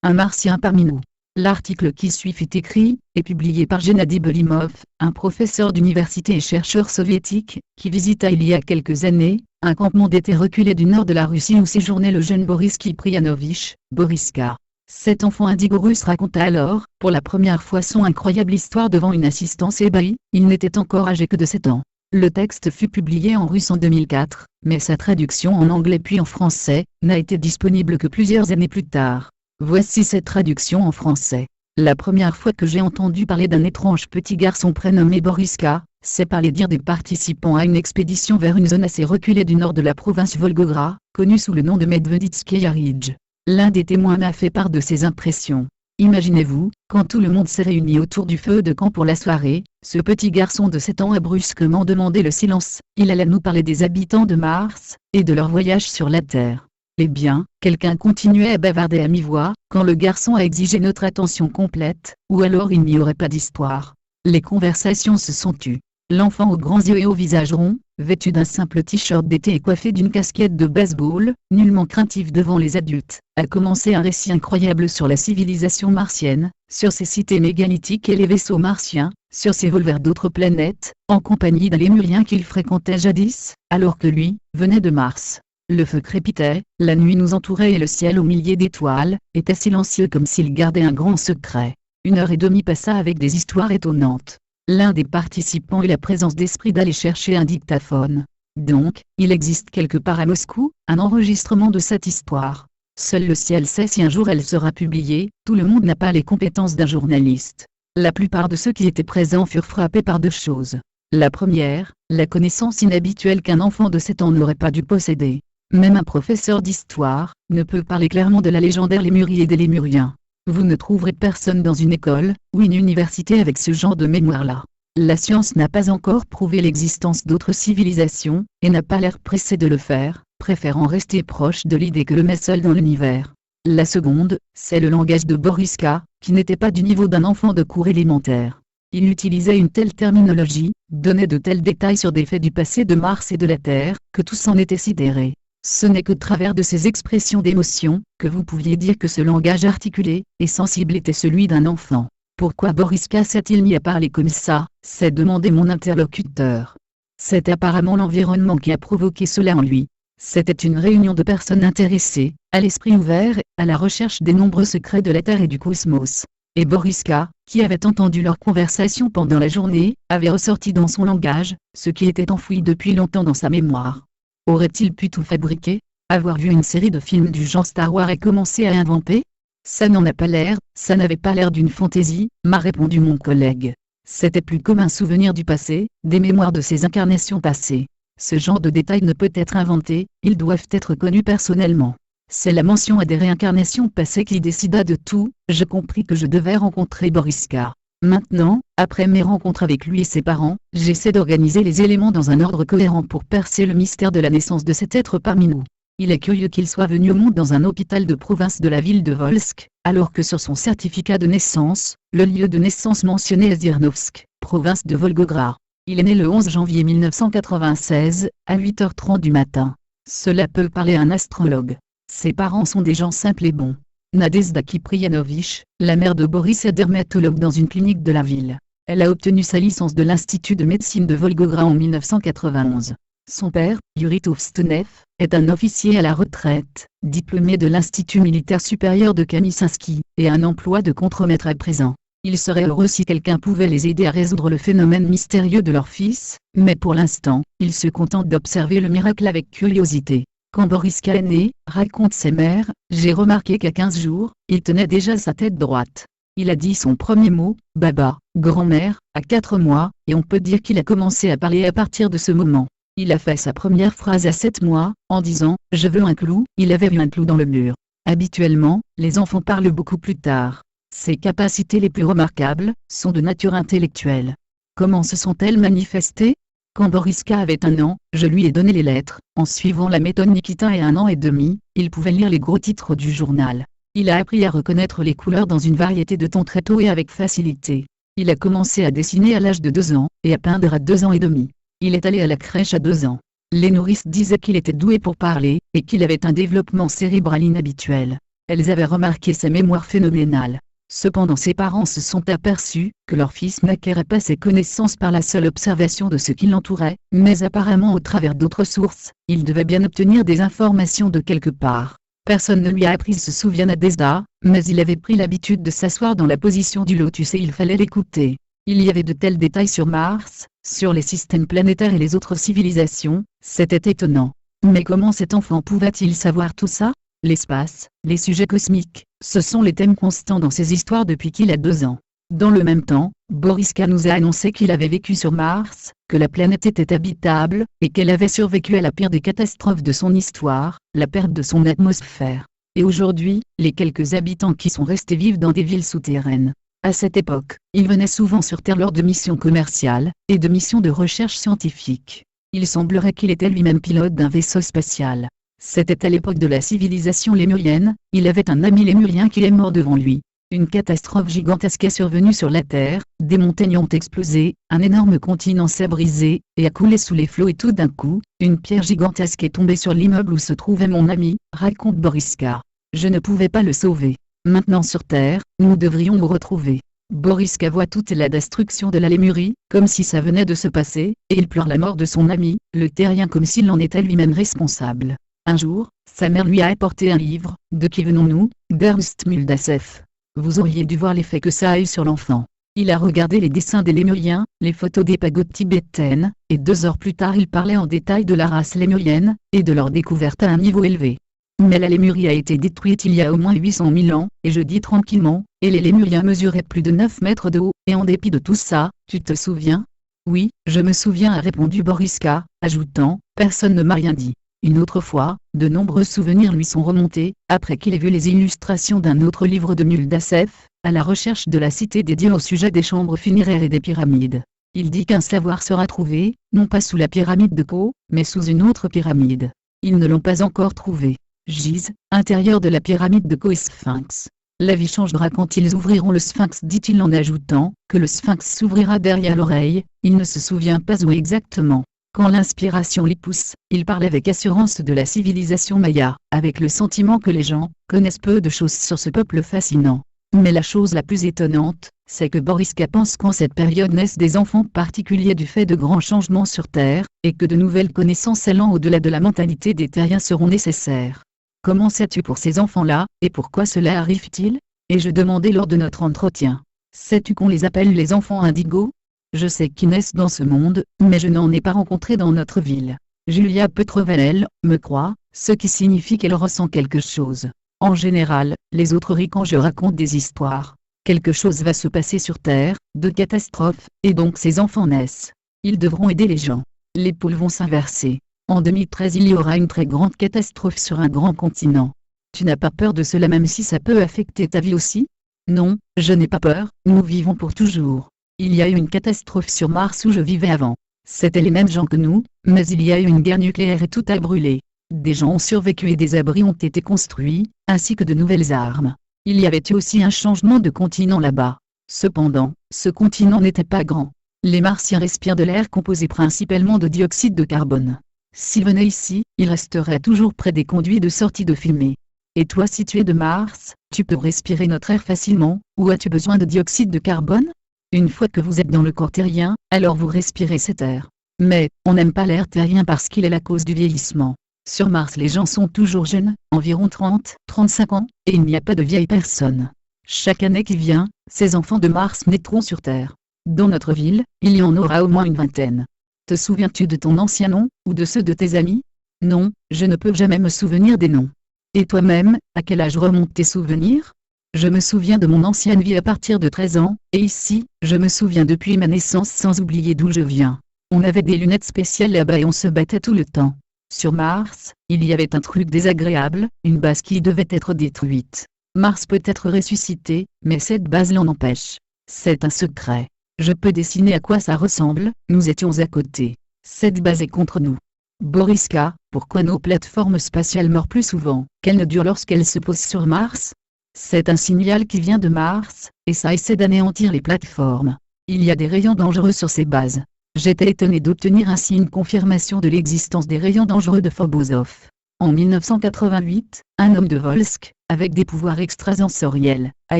Un martien parmi nous. L'article qui suit fut écrit et publié par Gennady Belimov, un professeur d'université et chercheur soviétique, qui visita il y a quelques années un campement d'été reculé du nord de la Russie où séjournait le jeune Boris Kiprianovich, Boriska. Cet enfant indigo russe raconta alors, pour la première fois son incroyable histoire devant une assistance ébahie. Il n'était encore âgé que de 7 ans. Le texte fut publié en russe en 2004, mais sa traduction en anglais puis en français n'a été disponible que plusieurs années plus tard. Voici cette traduction en français. La première fois que j'ai entendu parler d'un étrange petit garçon prénommé Boriska, c'est par les dires des participants à une expédition vers une zone assez reculée du nord de la province Volgograd, connue sous le nom de Medveditskaya Ridge. L'un des témoins m'a fait part de ses impressions. Imaginez-vous, quand tout le monde s'est réuni autour du feu de camp pour la soirée, ce petit garçon de 7 ans a brusquement demandé le silence. Il allait nous parler des habitants de Mars, et de leur voyage sur la Terre. Eh bien, quelqu'un continuait à bavarder à mi-voix, quand le garçon a exigé notre attention complète, ou alors il n'y aurait pas d'histoire. Les conversations se sont tues. L'enfant aux grands yeux et au visage rond, vêtu d'un simple t-shirt d'été et coiffé d'une casquette de baseball, nullement craintif devant les adultes, a commencé un récit incroyable sur la civilisation martienne, sur ses cités mégalithiques et les vaisseaux martiens, sur ses vols vers d'autres planètes, en compagnie d'un lémurien qu'il fréquentait jadis, alors que lui, venait de Mars. Le feu crépitait, la nuit nous entourait et le ciel aux milliers d'étoiles, était silencieux comme s'il gardait un grand secret. 1 heure et demie passa avec des histoires étonnantes. L'un des participants eut la présence d'esprit d'aller chercher un dictaphone. Donc, il existe quelque part à Moscou, un enregistrement de cette histoire. Seul le ciel sait si un jour elle sera publiée. Tout le monde n'a pas les compétences d'un journaliste. La plupart de ceux qui étaient présents furent frappés par 2 choses. La première, la connaissance inhabituelle qu'un enfant de 7 ans n'aurait pas dû posséder. Même un professeur d'histoire ne peut parler clairement de la légendaire Lémurie et des Lémuriens. Vous ne trouverez personne dans une école ou une université avec ce genre de mémoire-là. La science n'a pas encore prouvé l'existence d'autres civilisations, et n'a pas l'air pressée de le faire, préférant rester proche de l'idée que l'homme est seul dans l'univers. La seconde, c'est le langage de Boriska, qui n'était pas du niveau d'un enfant de cours élémentaire. Il utilisait une telle terminologie, donnait de tels détails sur des faits du passé de Mars et de la Terre, que tous en étaient sidérés. Ce n'est qu'au travers de ces expressions d'émotion, que vous pouviez dire que ce langage articulé et sensible était celui d'un enfant. Pourquoi Boriska s'est-il mis à parler comme ça, s'est demandé mon interlocuteur. C'est apparemment l'environnement qui a provoqué cela en lui. C'était une réunion de personnes intéressées, à l'esprit ouvert, à la recherche des nombreux secrets de la Terre et du cosmos. Et Boriska, qui avait entendu leur conversation pendant la journée, avait ressorti dans son langage ce qui était enfoui depuis longtemps dans sa mémoire. Aurait-il pu tout fabriquer? Avoir vu une série de films du genre Star Wars et commencer à inventer? Ça n'en a pas l'air, ça n'avait pas l'air d'une fantaisie, m'a répondu mon collègue. C'était plus comme un souvenir du passé, des mémoires de ses incarnations passées. Ce genre de détails ne peut être inventé, ils doivent être connus personnellement. C'est la mention à des réincarnations passées qui décida de tout. Je compris que je devais rencontrer Boriska. Maintenant, après mes rencontres avec lui et ses parents, j'essaie d'organiser les éléments dans un ordre cohérent pour percer le mystère de la naissance de cet être parmi nous. Il est curieux qu'il soit venu au monde dans un hôpital de province de la ville de Volsk, alors que sur son certificat de naissance, le lieu de naissance mentionné est Zirnovsk, province de Volgograd. Il est né le 11 janvier 1996, à 8h30 du matin. Cela peut parler à un astrologue. Ses parents sont des gens simples et bons. Nadezhda Kiprianovich, la mère de Boris, est dermatologue dans une clinique de la ville. Elle a obtenu sa licence de l'Institut de médecine de Volgograd en 1991. Son père, Yuri Tovstenev, est un officier à la retraite, diplômé de l'Institut militaire supérieur de Kamisinski, et a un emploi de contremaître à présent. Ils seraient heureux si quelqu'un pouvait les aider à résoudre le phénomène mystérieux de leur fils, mais pour l'instant, ils se contentent d'observer le miracle avec curiosité. Quand Boriska est né, raconte ses mères, j'ai remarqué qu'à 15 jours, il tenait déjà sa tête droite. Il a dit son premier mot, Baba, grand-mère, à 4 mois, et on peut dire qu'il a commencé à parler à partir de ce moment. Il a fait sa première phrase à 7 mois, en disant « Je veux un clou ». Il avait vu un clou dans le mur. Habituellement, les enfants parlent beaucoup plus tard. Ses capacités les plus remarquables sont de nature intellectuelle. Comment se sont-elles manifestées? Quand Boriska avait 1 an, je lui ai donné les lettres. En suivant la méthode Nikita et 1 an et demi, il pouvait lire les gros titres du journal. Il a appris à reconnaître les couleurs dans une variété de tons très tôt et avec facilité. Il a commencé à dessiner à l'âge de 2 ans, et à peindre à 2 ans et demi. Il est allé à la crèche à 2 ans. Les nourrices disaient qu'il était doué pour parler, et qu'il avait un développement cérébral inhabituel. Elles avaient remarqué sa mémoire phénoménale. Cependant ses parents se sont aperçus que leur fils n'acquérait pas ses connaissances par la seule observation de ce qui l'entourait, mais apparemment au travers d'autres sources, il devait bien obtenir des informations de quelque part. Personne ne lui a appris se souvient Nadezhda, mais il avait pris l'habitude de s'asseoir dans la position du lotus et il fallait l'écouter. Il y avait de tels détails sur Mars, sur les systèmes planétaires et les autres civilisations, c'était étonnant. Mais comment cet enfant pouvait-il savoir tout ça ? L'espace, les sujets cosmiques, ce sont les thèmes constants dans ses histoires depuis qu'il a 2 ans. Dans le même temps, Boriska nous a annoncé qu'il avait vécu sur Mars, que la planète était habitable, et qu'elle avait survécu à la pire des catastrophes de son histoire, la perte de son atmosphère. Et aujourd'hui, les quelques habitants qui sont restés vivent dans des villes souterraines. À cette époque, il venait souvent sur Terre lors de missions commerciales, et de missions de recherche scientifique. Il semblerait qu'il était lui-même pilote d'un vaisseau spatial. C'était à l'époque de la civilisation lémurienne, il avait un ami lémurien qui est mort devant lui. Une catastrophe gigantesque est survenue sur la Terre, des montagnes ont explosé, un énorme continent s'est brisé, et a coulé sous les flots et tout d'un coup, une pierre gigantesque est tombée sur l'immeuble où se trouvait mon ami, raconte Boriska. Je ne pouvais pas le sauver. Maintenant sur Terre, nous devrions nous retrouver. Boriska voit toute la destruction de la Lémurie, comme si ça venait de se passer, et il pleure la mort de son ami, le terrien comme s'il en était lui-même responsable. Un jour, sa mère lui a apporté un livre, De qui venons-nous, d'Ernst Muldassef. Vous auriez dû voir l'effet que ça a eu sur l'enfant. Il a regardé les dessins des Lémuriens, les photos des pagodes tibétaines, et 2 heures plus tard il parlait en détail de la race lémurienne, et de leur découverte à un niveau élevé. Mais la Lémurie a été détruite il y a au moins 800 000 ans, et je dis tranquillement, et les Lémuriens mesuraient plus de 9 mètres de haut, et en dépit de tout ça, tu te souviens ? Oui, je me souviens, a répondu Boriska, ajoutant, personne ne m'a rien dit. Une autre fois, de nombreux souvenirs lui sont remontés, après qu'il ait vu les illustrations d'un autre livre de Muldassef, à la recherche de la cité dédiée au sujet des chambres funéraires et des pyramides. Il dit qu'un savoir sera trouvé, non pas sous la pyramide de Kho, mais sous une autre pyramide. Ils ne l'ont pas encore trouvé. Gise, intérieur de la pyramide de Kho et Sphinx. La vie changera quand ils ouvriront le Sphinx, dit-il en ajoutant, que le Sphinx s'ouvrira derrière l'oreille, il ne se souvient pas où exactement. Quand l'inspiration l'y pousse, il parle avec assurance de la civilisation maya, avec le sentiment que les gens connaissent peu de choses sur ce peuple fascinant. Mais la chose la plus étonnante, c'est que Boriska pense qu'en cette période naissent des enfants particuliers du fait de grands changements sur Terre, et que de nouvelles connaissances allant au-delà de la mentalité des terriens seront nécessaires. Comment sais-tu pour ces enfants-là, et pourquoi cela arrive-t-il ? Ai-je demandé lors de notre entretien. Sais-tu qu'on les appelle les enfants indigos ? Je sais qu'ils naissent dans ce monde, mais je n'en ai pas rencontré dans notre ville. Julia Petrovalel me croit, ce qui signifie qu'elle ressent quelque chose. En général, les autres rient quand je raconte des histoires. Quelque chose va se passer sur Terre, de catastrophes, et donc ces enfants naissent. Ils devront aider les gens. Les pôles vont s'inverser. En 2013 il y aura une très grande catastrophe sur un grand continent. Tu n'as pas peur de cela même si ça peut affecter ta vie aussi ? Non, je n'ai pas peur, nous vivons pour toujours. Il y a eu une catastrophe sur Mars où je vivais avant. C'étaient les mêmes gens que nous, mais il y a eu une guerre nucléaire et tout a brûlé. Des gens ont survécu et des abris ont été construits, ainsi que de nouvelles armes. Il y avait eu aussi un changement de continent là-bas. Cependant, ce continent n'était pas grand. Les Martiens respirent de l'air composé principalement de dioxyde de carbone. S'ils venaient ici, ils resteraient toujours près des conduits de sortie de fumée. Et toi, si tu es de Mars, tu peux respirer notre air facilement, ou as-tu besoin de dioxyde de carbone ? Une fois que vous êtes dans le corps terrien, alors vous respirez cet air. Mais, on n'aime pas l'air terrien parce qu'il est la cause du vieillissement. Sur Mars les gens sont toujours jeunes, environ 30-35 ans, et il n'y a pas de vieilles personnes. Chaque année qui vient, ces enfants de Mars naîtront sur Terre. Dans notre ville, il y en aura au moins une vingtaine. Te souviens-tu de ton ancien nom, ou de ceux de tes amis ? Non, je ne peux jamais me souvenir des noms. Et toi-même, à quel âge remontent tes souvenirs ? Je me souviens de mon ancienne vie à partir de 13 ans, et ici, je me souviens depuis ma naissance sans oublier d'où je viens. On avait des lunettes spéciales là-bas et on se battait tout le temps. Sur Mars, il y avait un truc désagréable, une base qui devait être détruite. Mars peut être ressuscité, mais cette base l'en empêche. C'est un secret. Je peux dessiner à quoi ça ressemble, nous étions à côté. Cette base est contre nous. Boriska, pourquoi nos plateformes spatiales meurent plus souvent qu'elles ne durent lorsqu'elles se posent sur Mars ? C'est un signal qui vient de Mars, et ça essaie d'anéantir les plateformes. Il y a des rayons dangereux sur ces bases. J'étais étonné d'obtenir ainsi une confirmation de l'existence des rayons dangereux de Phobosov. En 1988, un homme de Volsk, avec des pouvoirs extrasensoriels, a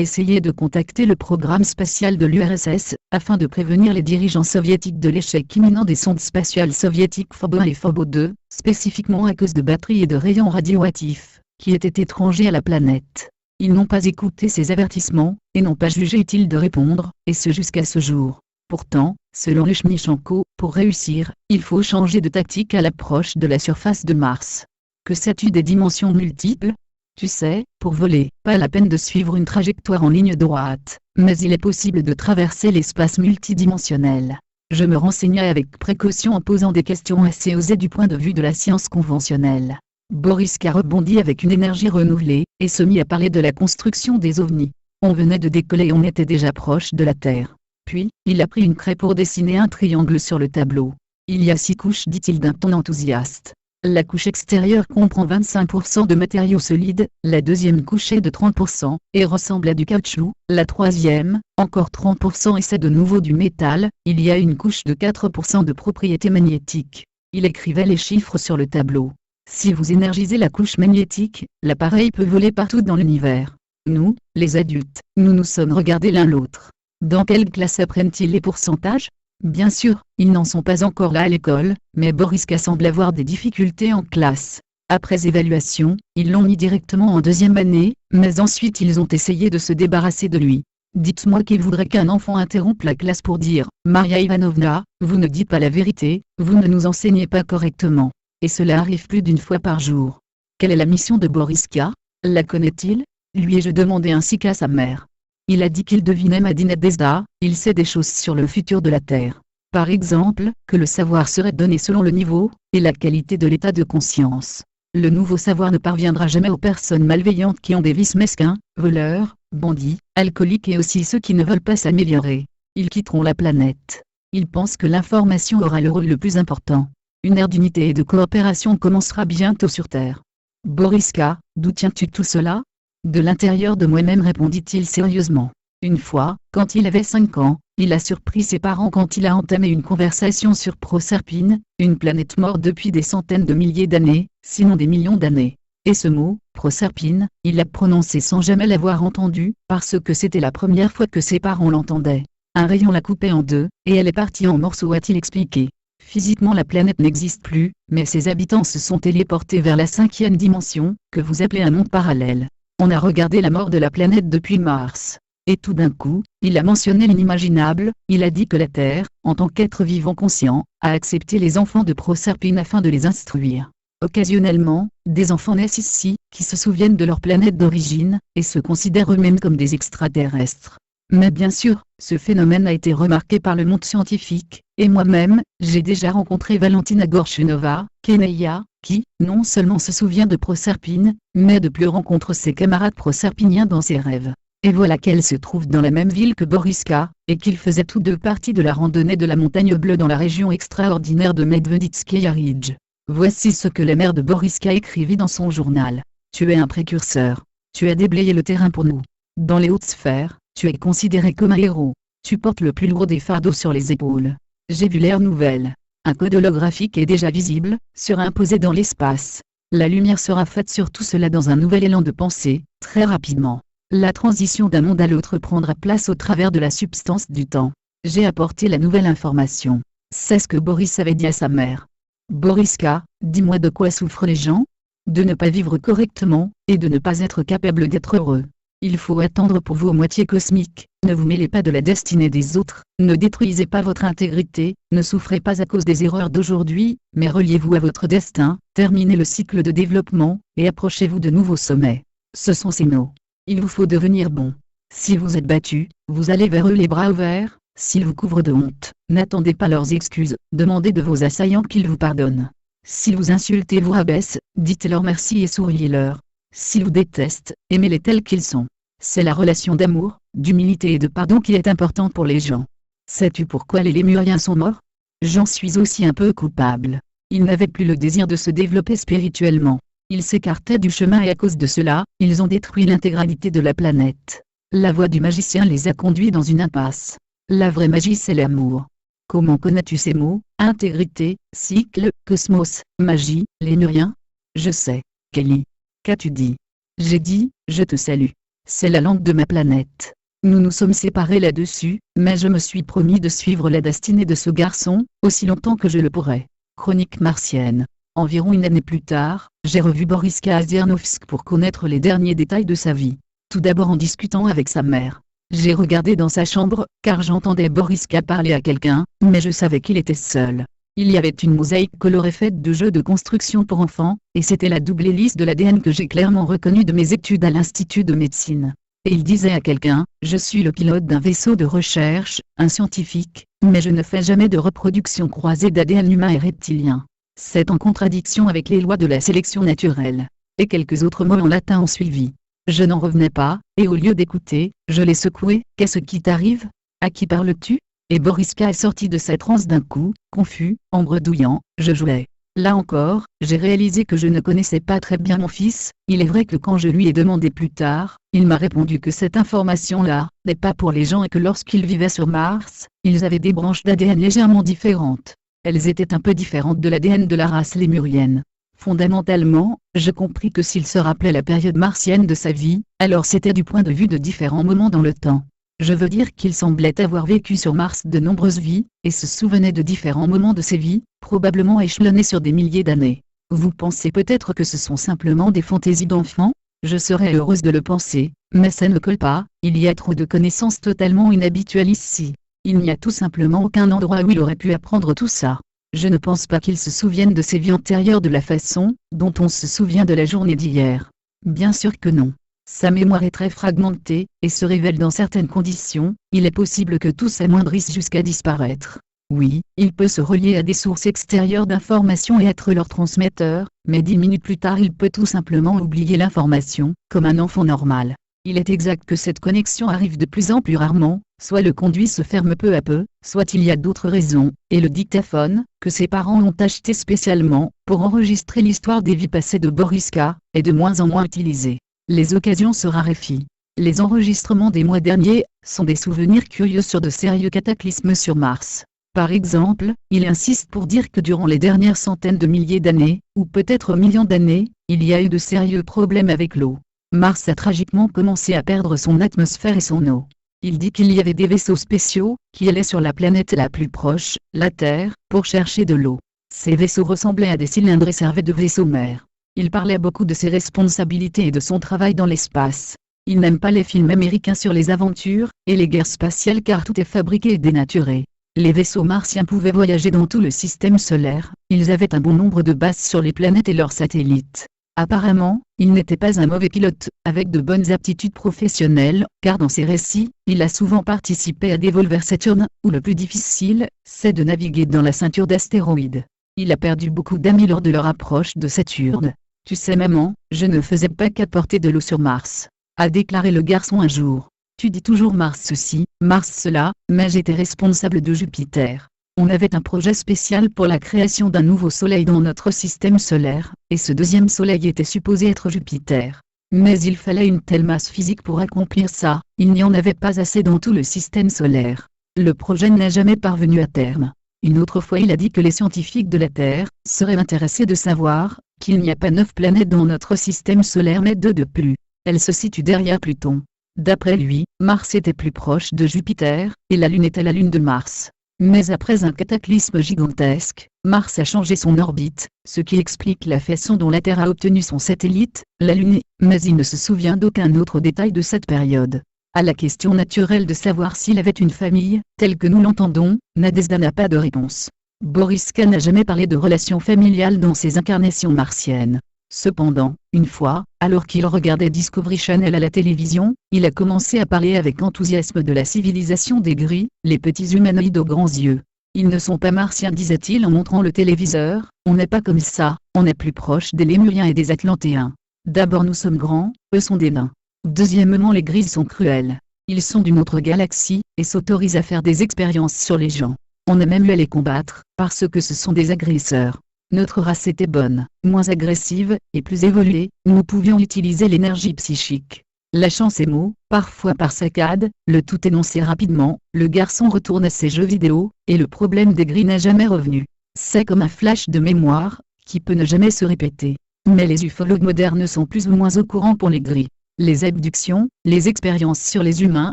essayé de contacter le programme spatial de l'URSS, afin de prévenir les dirigeants soviétiques de l'échec imminent des sondes spatiales soviétiques Phobo 1 et Phobo 2, spécifiquement à cause de batteries et de rayons radioactifs, qui étaient étrangers à la planète. Ils n'ont pas écouté ces avertissements, et n'ont pas jugé utile de répondre, et ce jusqu'à ce jour. Pourtant, selon Lushnichenko, pour réussir, il faut changer de tactique à l'approche de la surface de Mars. Que sais-tu des dimensions multiples? Tu sais, pour voler, pas la peine de suivre une trajectoire en ligne droite, mais il est possible de traverser l'espace multidimensionnel. Je me renseignais avec précaution en posant des questions assez osées du point de vue de la science conventionnelle. Boriska rebondit avec une énergie renouvelée, et se mit à parler de la construction des ovnis. On venait de décoller et on était déjà proche de la Terre. Puis, il a pris une craie pour dessiner un triangle sur le tableau. Il y a 6 couches, dit-il d'un ton enthousiaste. La couche extérieure comprend 25% de matériaux solides, la deuxième couche est de 30%, et ressemble à du caoutchouc, la troisième, encore 30% et c'est de nouveau du métal, il y a une couche de 4% de propriétés magnétiques. Il écrivait les chiffres sur le tableau. Si vous énergisez la couche magnétique, l'appareil peut voler partout dans l'univers. Nous, les adultes, nous nous sommes regardés l'un l'autre. Dans quelle classe apprennent-ils les pourcentages? Bien sûr, ils n'en sont pas encore là à l'école, mais Boriska semble avoir des difficultés en classe. Après évaluation, ils l'ont mis directement en deuxième année, mais ensuite ils ont essayé de se débarrasser de lui. Dites-moi qui voudrait qu'un enfant interrompe la classe pour dire « Maria Ivanovna, vous ne dites pas la vérité, vous ne nous enseignez pas correctement. » Et cela arrive plus d'une fois par jour. Quelle est la mission de Boriska? La connaît-il? Lui ai-je demandé ainsi qu'à sa mère. Il a dit qu'il devinait Madina Desda, il sait des choses sur le futur de la Terre. Par exemple, que le savoir serait donné selon le niveau, et la qualité de l'état de conscience. Le nouveau savoir ne parviendra jamais aux personnes malveillantes qui ont des vices mesquins, voleurs, bandits, alcooliques et aussi ceux qui ne veulent pas s'améliorer. Ils quitteront la planète. Ils pensent que l'information aura le rôle le plus important. Une ère d'unité et de coopération commencera bientôt sur Terre. Boriska, d'où tiens-tu tout cela? De l'intérieur de moi-même, répondit-il sérieusement. Une fois, quand il avait 5 ans, il a surpris ses parents quand il a entamé une conversation sur Proserpine, une planète morte depuis des centaines de milliers d'années, sinon des millions d'années. Et ce mot, Proserpine, il l'a prononcé sans jamais l'avoir entendu, parce que c'était la première fois que ses parents l'entendaient. Un rayon l'a coupée en deux, et elle est partie en morceaux, a-t-il expliqué. Physiquement la planète n'existe plus, mais ses habitants se sont téléportés vers la 5e dimension, que vous appelez un monde parallèle. On a regardé la mort de la planète depuis Mars. Et tout d'un coup, il a mentionné l'inimaginable, il a dit que la Terre, en tant qu'être vivant conscient, a accepté les enfants de Proserpine afin de les instruire. Occasionnellement, des enfants naissent ici, qui se souviennent de leur planète d'origine, et se considèrent eux-mêmes comme des extraterrestres. Mais bien sûr, ce phénomène a été remarqué par le monde scientifique, et moi-même, j'ai déjà rencontré Valentina Gorchunova, Keneya, qui, non seulement se souvient de Proserpine, mais de plus rencontre ses camarades proserpiniens dans ses rêves. Et voilà qu'elle se trouve dans la même ville que Boriska, et qu'ils faisaient tous deux partie de la randonnée de la Montagne Bleue dans la région extraordinaire de Medveditskaya Ridge. Voici ce que la mère de Boriska écrivit dans son journal. Tu es un précurseur. Tu as déblayé le terrain pour nous. Dans les hautes sphères, tu es considéré comme un héros. Tu portes le plus lourd des fardeaux sur les épaules. J'ai vu l'ère nouvelle. Un code holographique est déjà visible, surimposé dans l'espace. La lumière sera faite sur tout cela dans un nouvel élan de pensée, très rapidement. La transition d'un monde à l'autre prendra place au travers de la substance du temps. J'ai apporté la nouvelle information. C'est ce que Boris avait dit à sa mère. Boriska, dis-moi de quoi souffrent les gens? De ne pas vivre correctement, et de ne pas être capable d'être heureux. Il faut attendre pour vos moitiés cosmiques, ne vous mêlez pas de la destinée des autres, ne détruisez pas votre intégrité, ne souffrez pas à cause des erreurs d'aujourd'hui, mais reliez-vous à votre destin, terminez le cycle de développement, et approchez-vous de nouveaux sommets. Ce sont ces mots. Il vous faut devenir bon. Si vous êtes battu, vous allez vers eux les bras ouverts, s'ils vous couvrent de honte, n'attendez pas leurs excuses, demandez de vos assaillants qu'ils vous pardonnent. S'ils vous insultent et vous rabaissent, dites-leur merci et souriez-leur. S'ils vous détestent, aimez-les tels qu'ils sont. C'est la relation d'amour, d'humilité et de pardon qui est importante pour les gens. Sais-tu pourquoi les Lémuriens sont morts? J'en suis aussi un peu coupable. Ils n'avaient plus le désir de se développer spirituellement. Ils s'écartaient du chemin et à cause de cela, ils ont détruit l'intégralité de la planète. La voix du magicien les a conduits dans une impasse. La vraie magie, c'est l'amour. Comment connais-tu ces mots? Intégrité, cycle, cosmos, magie, Lémurien? Je sais. Kelly. Qu'as-tu dit? J'ai dit, je te salue. C'est la langue de ma planète. Nous nous sommes séparés là-dessus, mais je me suis promis de suivre la destinée de ce garçon, aussi longtemps que je le pourrai. Chronique martienne. Environ une année plus tard, j'ai revu Boris Kazianovsk pour connaître les derniers détails de sa vie. Tout d'abord en discutant avec sa mère. J'ai regardé dans sa chambre, car j'entendais Boriska parler à quelqu'un, mais je savais qu'il était seul. Il y avait une mosaïque colorée faite de jeux de construction pour enfants, et c'était la double hélice de l'ADN que j'ai clairement reconnue de mes études à l'Institut de médecine. Et il disait à quelqu'un, je suis le pilote d'un vaisseau de recherche, un scientifique, mais je ne fais jamais de reproduction croisée d'ADN humain et reptilien. C'est en contradiction avec les lois de la sélection naturelle. Et quelques autres mots en latin ont suivi. Je n'en revenais pas, et au lieu d'écouter, je l'ai secoué. Qu'est-ce qui t'arrive? À qui parles-tu? Et Boriska est sorti de sa transe d'un coup, confus, en bredouillant, je jouais. Là encore, j'ai réalisé que je ne connaissais pas très bien mon fils. Il est vrai que quand je lui ai demandé plus tard, il m'a répondu que cette information-là n'est pas pour les gens et que lorsqu'ils vivaient sur Mars, ils avaient des branches d'ADN légèrement différentes. Elles étaient un peu différentes de l'ADN de la race lémurienne. Fondamentalement, je compris que s'il se rappelait la période martienne de sa vie, alors c'était du point de vue de différents moments dans le temps. Je veux dire qu'il semblait avoir vécu sur Mars de nombreuses vies, et se souvenait de différents moments de ses vies, probablement échelonnés sur des milliers d'années. Vous pensez peut-être que ce sont simplement des fantaisies d'enfants? Je serais heureuse de le penser, mais ça ne colle pas, il y a trop de connaissances totalement inhabituelles ici. Il n'y a tout simplement aucun endroit où il aurait pu apprendre tout ça. Je ne pense pas qu'il se souvienne de ses vies antérieures de la façon dont on se souvient de la journée d'hier. Bien sûr que non. Sa mémoire est très fragmentée, et se révèle dans certaines conditions. Il est possible que tout s'amoindrisse jusqu'à disparaître. Oui, il peut se relier à des sources extérieures d'informations et être leur transmetteur, mais 10 minutes plus tard il peut tout simplement oublier l'information, comme un enfant normal. Il est exact que cette connexion arrive de plus en plus rarement, soit le conduit se ferme peu à peu, soit il y a d'autres raisons, et le dictaphone, que ses parents ont acheté spécialement, pour enregistrer l'histoire des vies passées de Boriska, est de moins en moins utilisé. Les occasions se raréfient. Les enregistrements des mois derniers sont des souvenirs curieux sur de sérieux cataclysmes sur Mars. Par exemple, il insiste pour dire que durant les dernières centaines de milliers d'années, ou peut-être millions d'années, il y a eu de sérieux problèmes avec l'eau. Mars a tragiquement commencé à perdre son atmosphère et son eau. Il dit qu'il y avait des vaisseaux spéciaux, qui allaient sur la planète la plus proche, la Terre, pour chercher de l'eau. Ces vaisseaux ressemblaient à des cylindres et servaient de vaisseaux-mères. Il parlait beaucoup de ses responsabilités et de son travail dans l'espace. Il n'aime pas les films américains sur les aventures et les guerres spatiales car tout est fabriqué et dénaturé. Les vaisseaux martiens pouvaient voyager dans tout le système solaire, ils avaient un bon nombre de bases sur les planètes et leurs satellites. Apparemment, il n'était pas un mauvais pilote, avec de bonnes aptitudes professionnelles, car dans ses récits, il a souvent participé à des vols vers Saturne, où le plus difficile, c'est de naviguer dans la ceinture d'astéroïdes. Il a perdu beaucoup d'amis lors de leur approche de Saturne. Tu sais maman, je ne faisais pas qu'apporter de l'eau sur Mars, a déclaré le garçon un jour. Tu dis toujours Mars ceci, Mars cela, mais j'étais responsable de Jupiter. On avait un projet spécial pour la création d'un nouveau soleil dans notre système solaire, et ce deuxième soleil était supposé être Jupiter. Mais il fallait une telle masse physique pour accomplir ça, il n'y en avait pas assez dans tout le système solaire. Le projet n'est jamais parvenu à terme. Une autre fois il a dit que les scientifiques de la Terre seraient intéressés de savoir qu'il n'y a pas 9 planètes dans notre système solaire mais 2 de plus. Elles se situent derrière Pluton. D'après lui, Mars était plus proche de Jupiter, et la Lune était la Lune de Mars. Mais après un cataclysme gigantesque, Mars a changé son orbite, ce qui explique la façon dont la Terre a obtenu son satellite, la Lune, mais il ne se souvient d'aucun autre détail de cette période. À la question naturelle de savoir s'il avait une famille, telle que nous l'entendons, Nadezhda n'a pas de réponse. Boriska n'a jamais parlé de relations familiales dans ses incarnations martiennes. Cependant, une fois, alors qu'il regardait Discovery Channel à la télévision, il a commencé à parler avec enthousiasme de la civilisation des gris, les petits humanoïdes aux grands yeux. Ils ne sont pas martiens, disait-il en montrant le téléviseur, on n'est pas comme ça, on est plus proche des Lémuriens et des Atlantéens. D'abord nous sommes grands, eux sont des nains. Deuxièmement les gris sont cruels. Ils sont d'une autre galaxie, et s'autorisent à faire des expériences sur les gens. On a même eu à les combattre, parce que ce sont des agresseurs. Notre race était bonne, moins agressive, et plus évoluée, nous pouvions utiliser l'énergie psychique. La chance est mot, parfois par saccade, le tout énoncé rapidement, le garçon retourne à ses jeux vidéo, et le problème des gris n'est jamais revenu. C'est comme un flash de mémoire, qui peut ne jamais se répéter. mais les ufologues modernes sont plus ou moins au courant pour les gris. Les abductions, les expériences sur les humains,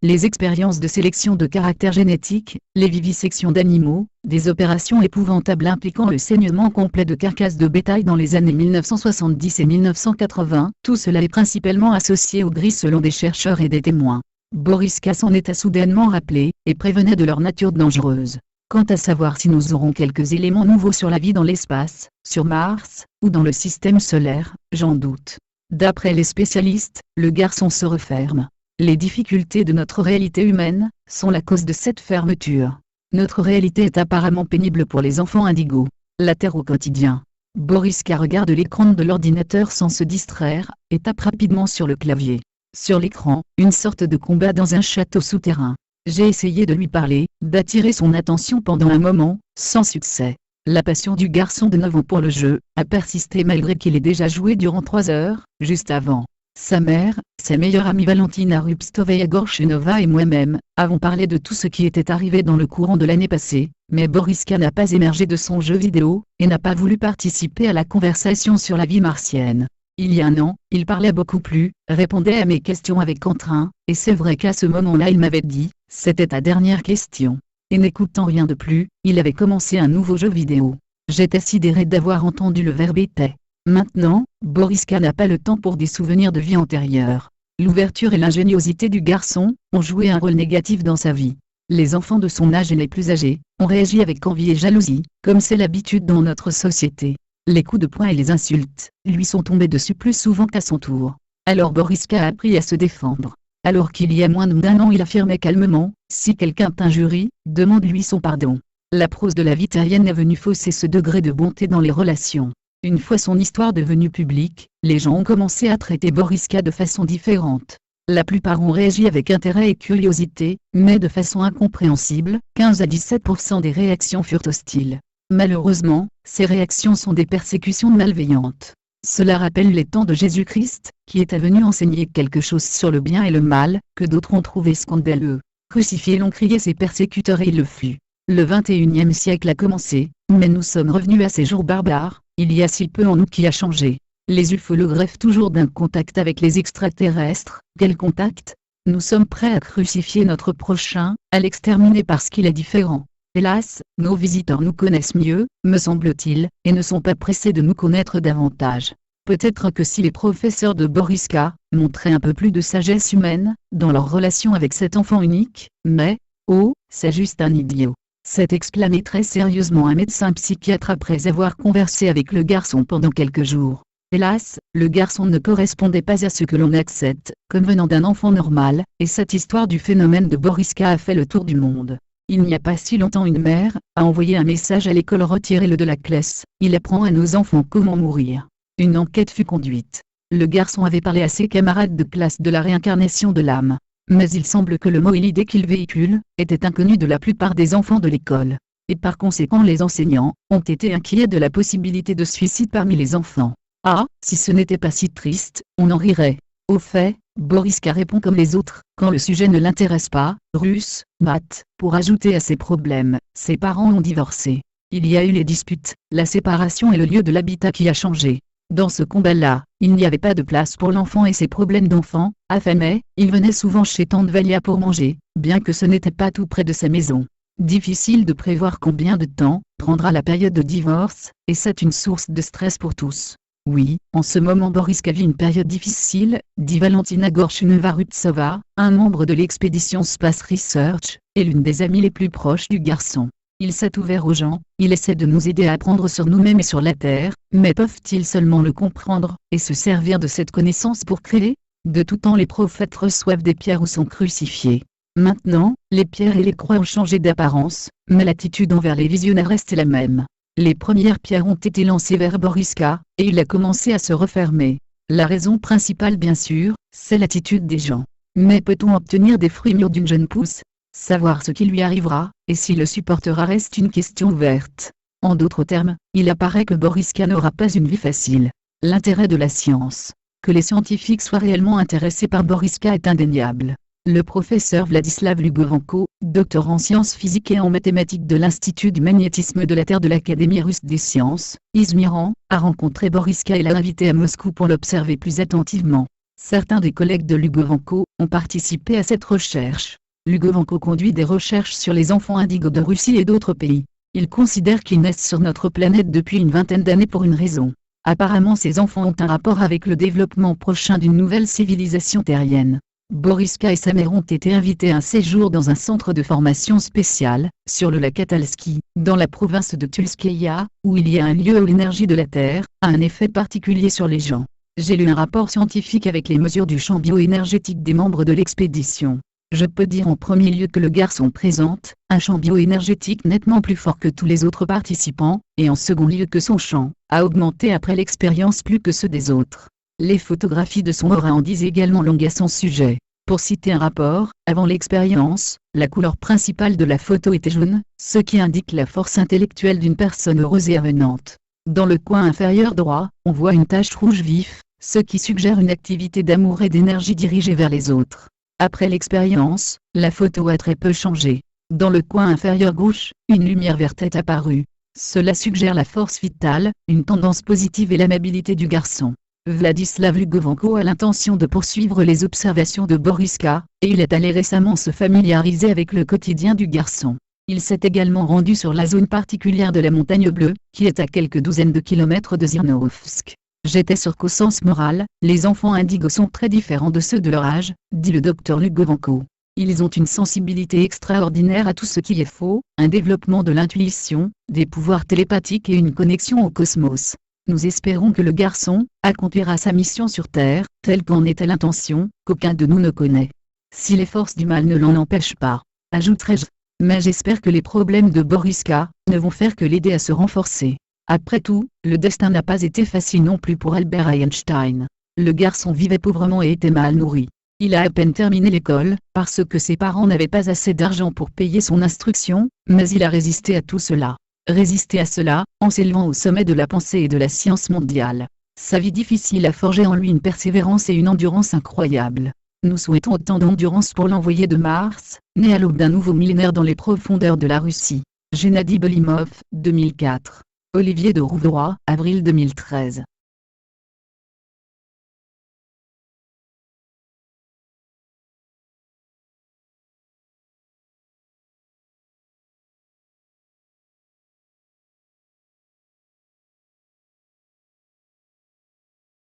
les expériences de sélection de caractère génétique, les vivisections d'animaux, des opérations épouvantables impliquant le saignement complet de carcasses de bétail dans les années 1970 et 1980, tout cela est principalement associé aux gris selon des chercheurs et des témoins. Boriska s'en était soudainement rappelé, et prévenait de leur nature dangereuse. Quant à savoir si nous aurons quelques éléments nouveaux sur la vie dans l'espace, sur Mars, ou dans le système solaire, j'en doute. D'après les spécialistes, le garçon se referme. Les difficultés de notre réalité humaine sont la cause de cette fermeture. Notre réalité est apparemment pénible pour les enfants indigos. La Terre au quotidien. Boriska regarde l'écran de l'ordinateur sans se distraire, et tape rapidement sur le clavier. Sur l'écran, une sorte de combat dans un château souterrain. J'ai essayé de lui parler, d'attirer son attention pendant un moment, sans succès. La passion du garçon de 9 ans pour le jeu a persisté malgré qu'il ait déjà joué durant 3 heures, juste avant. Sa mère, sa meilleure amie Valentina Rubstovaya-Gorchunova et moi-même, avons parlé de tout ce qui était arrivé dans le courant de l'année passée, mais Boriska n'a pas émergé de son jeu vidéo, et n'a pas voulu participer à la conversation sur la vie martienne. Il y a un an, il parlait beaucoup plus, répondait à mes questions avec entrain, et c'est vrai qu'à ce moment-là il m'avait dit, c'était ta dernière question. Et n'écoutant rien de plus, il avait commencé un nouveau jeu vidéo. J'étais sidéré d'avoir entendu le verbe était. Maintenant, Boriska n'a pas le temps pour des souvenirs de vie antérieure. L'ouverture et l'ingéniosité du garçon ont joué un rôle négatif dans sa vie. Les enfants de son âge et les plus âgés ont réagi avec envie et jalousie, comme c'est l'habitude dans notre société. Les coups de poing et les insultes lui sont tombés dessus plus souvent qu'à son tour. Alors Boriska a appris à se défendre. Alors qu'il y a moins d'1 an il affirmait calmement, si quelqu'un t'injurie, demande-lui son pardon. La prose de la vie terrienne est venue fausser ce degré de bonté dans les relations. Une fois son histoire devenue publique, les gens ont commencé à traiter Boriska de façon différente. La plupart ont réagi avec intérêt et curiosité, mais de façon incompréhensible, 15 à 17% des réactions furent hostiles. Malheureusement, ces réactions sont des persécutions malveillantes. Cela rappelle les temps de Jésus-Christ, qui était venu enseigner quelque chose sur le bien et le mal, que d'autres ont trouvé scandaleux. Crucifié l'ont crié ses persécuteurs et il le fut. Le 21e siècle a commencé, mais nous sommes revenus à ces jours barbares, il y a si peu en nous qui a changé. Les ufologues rêvent toujours d'un contact avec les extraterrestres. Quel contact? Nous sommes prêts à crucifier notre prochain, à l'exterminer parce qu'il est différent. Hélas, nos visiteurs nous connaissent mieux, me semble-t-il, et ne sont pas pressés de nous connaître davantage. Peut-être que si les professeurs de Boriska montraient un peu plus de sagesse humaine dans leur relation avec cet enfant unique, mais, oh, c'est juste un idiot. S'est exclamé très sérieusement un médecin psychiatre après avoir conversé avec le garçon pendant quelques jours. Hélas, le garçon ne correspondait pas à ce que l'on accepte comme venant d'un enfant normal, et cette histoire du phénomène de Boriska a fait le tour du monde. Il n'y a pas si longtemps une mère a envoyé un message à l'école: retirez-le de la classe, il apprend à nos enfants comment mourir. Une enquête fut conduite. Le garçon avait parlé à ses camarades de classe de la réincarnation de l'âme. Mais il semble que le mot et l'idée qu'il véhicule était inconnu de la plupart des enfants de l'école. Et par conséquent les enseignants ont été inquiets de la possibilité de suicide parmi les enfants. Ah, si ce n'était pas si triste, on en rirait. Au fait, Boriska répond comme les autres, quand le sujet ne l'intéresse pas, russe, maths, pour ajouter à ses problèmes, ses parents ont divorcé. Il y a eu les disputes, la séparation et le lieu de l'habitat qui a changé. Dans ce combat-là, il n'y avait pas de place pour l'enfant et ses problèmes d'enfant. Affamé, il venait souvent chez tante Valia pour manger, bien que ce n'était pas tout près de sa maison. Difficile de prévoir combien de temps prendra la période de divorce, et c'est une source de stress pour tous. Oui, en ce moment Boriska vit une période difficile, dit Valentina Gorchunova-Rubtsova, un membre de l'expédition Space Research, et l'une des amies les plus proches du garçon. Il s'est ouvert aux gens, il essaie de nous aider à apprendre sur nous-mêmes et sur la Terre, mais peuvent-ils seulement le comprendre, et se servir de cette connaissance pour créer? De tout temps les prophètes reçoivent des pierres ou sont crucifiés. Maintenant, les pierres et les croix ont changé d'apparence, mais l'attitude envers les visionnaires reste la même. Les premières pierres ont été lancées vers Boriska, et il a commencé à se refermer. La raison principale bien sûr, c'est l'attitude des gens. Mais peut-on obtenir des fruits mûrs d'une jeune pousse? Savoir ce qui lui arrivera, et s'il le supportera reste une question ouverte. En d'autres termes, il apparaît que Boriska n'aura pas une vie facile. L'intérêt de la science. Que les scientifiques soient réellement intéressés par Boriska est indéniable. Le professeur Vladislav Lugovanko, docteur en sciences physiques et en mathématiques de l'Institut du magnétisme de la Terre de l'Académie russe des sciences, Izmiran, a rencontré Boriska et l'a invité à Moscou pour l'observer plus attentivement. Certains des collègues de Lugovanko ont participé à cette recherche. Lugovanko conduit des recherches sur les enfants indigos de Russie et d'autres pays. Il considère qu'ils naissent sur notre planète depuis une vingtaine d'années pour une raison. Apparemment ces enfants ont un rapport avec le développement prochain d'une nouvelle civilisation terrienne. Boriska et sa mère ont été invités à un séjour dans un centre de formation spécial, sur le lac Atalski, dans la province de Tulskaya, où il y a un lieu où l'énergie de la Terre a un effet particulier sur les gens. J'ai lu un rapport scientifique avec les mesures du champ bioénergétique des membres de l'expédition. Je peux dire en premier lieu que le garçon présente un champ bioénergétique nettement plus fort que tous les autres participants, et en second lieu que son champ a augmenté après l'expérience plus que ceux des autres. Les photographies de son aura en disent également long à son sujet. Pour citer un rapport, avant l'expérience, la couleur principale de la photo était jaune, ce qui indique la force intellectuelle d'une personne heureuse et avenante. Dans le coin inférieur droit, on voit une tache rouge vif, ce qui suggère une activité d'amour et d'énergie dirigée vers les autres. Après l'expérience, la photo a très peu changé. Dans le coin inférieur gauche, une lumière verte est apparue. Cela suggère la force vitale, une tendance positive et l'amabilité du garçon. Vladislav Lugovanko a l'intention de poursuivre les observations de Boriska, et il est allé récemment se familiariser avec le quotidien du garçon. Il s'est également rendu sur la zone particulière de la Montagne Bleue, qui est à quelques douzaines de kilomètres de Zirnovsk. J'étais sûr qu'au sens moral, les enfants indigos sont très différents de ceux de leur âge, dit le docteur Lugovanko. Ils ont une sensibilité extraordinaire à tout ce qui est faux, un développement de l'intuition, des pouvoirs télépathiques et une connexion au cosmos. Nous espérons que le garçon accomplira sa mission sur Terre, telle qu'en était l'intention, qu'aucun de nous ne connaît. Si les forces du mal ne l'en empêchent pas, ajouterai-je. Mais j'espère que les problèmes de Boriska ne vont faire que l'aider à se renforcer. Après tout, le destin n'a pas été facile non plus pour Albert Einstein. Le garçon vivait pauvrement et était mal nourri. Il a à peine terminé l'école, parce que ses parents n'avaient pas assez d'argent pour payer son instruction, mais il a résisté à tout cela. Résisté à cela, en s'élevant au sommet de la pensée et de la science mondiale. Sa vie difficile a forgé en lui une persévérance et une endurance incroyables. Nous souhaitons autant d'endurance pour l'envoyé de Mars, né à l'aube d'un nouveau millénaire dans les profondeurs de la Russie. Gennady Belimov, 2004. Olivier de Rouvroy, avril 2013.